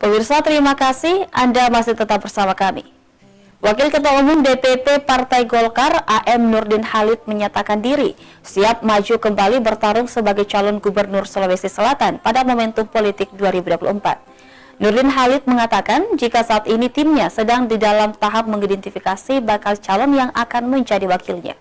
Pemirsa, terima kasih Anda masih tetap bersama kami. Wakil Ketua Umum DPP Partai Golkar AM Nurdin Halid menyatakan diri siap maju kembali bertarung sebagai calon gubernur Sulawesi Selatan pada momentum politik 2024. Nurdin Halid mengatakan jika saat ini timnya sedang di dalam tahap mengidentifikasi bakal calon yang akan menjadi wakilnya.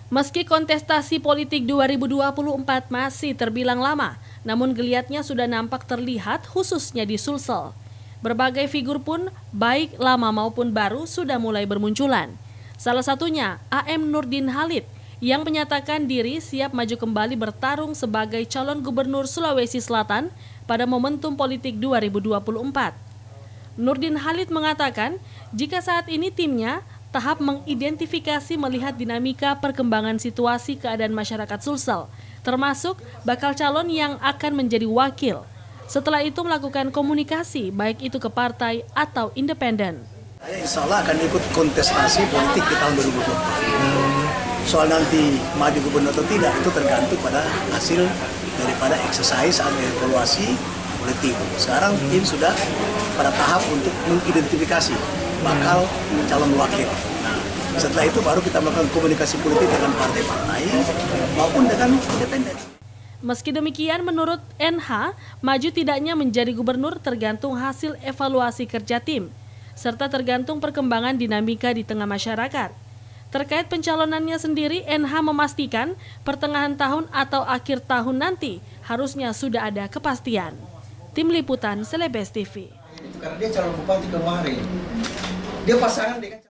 Meski kontestasi politik 2024 masih terbilang lama, namun geliatnya sudah nampak terlihat khususnya di Sulsel. Berbagai figur pun, baik lama maupun baru, sudah mulai bermunculan. Salah satunya AM Nurdin Halid yang menyatakan diri siap maju kembali bertarung sebagai calon gubernur Sulawesi Selatan pada momentum politik 2024. Nurdin Halid mengatakan jika saat ini timnya tahap mengidentifikasi melihat dinamika perkembangan situasi keadaan masyarakat Sulsel, termasuk bakal calon yang akan menjadi wakil. Setelah itu melakukan komunikasi, baik itu ke partai atau independen. Saya insya Allah akan ikut kontestasi politik di tahun 2024. Soal nanti maju gubernur atau tidak, itu tergantung pada hasil daripada exercise atau evaluasi oleh tim. Sekarang tim sudah pada tahap untuk mengidentifikasi bakal calon wakil. Nah, setelah itu baru kita melakukan komunikasi politik dengan partai-partai maupun dengan independen. Meski demikian, menurut NH, maju tidaknya menjadi gubernur tergantung hasil evaluasi kerja tim, serta tergantung perkembangan dinamika di tengah masyarakat. Terkait pencalonannya sendiri, NH memastikan pertengahan tahun atau akhir tahun nanti harusnya sudah ada kepastian. Tim Liputan Celebes TV. Karena dia calon bupati kemarin, dia pasangan dengan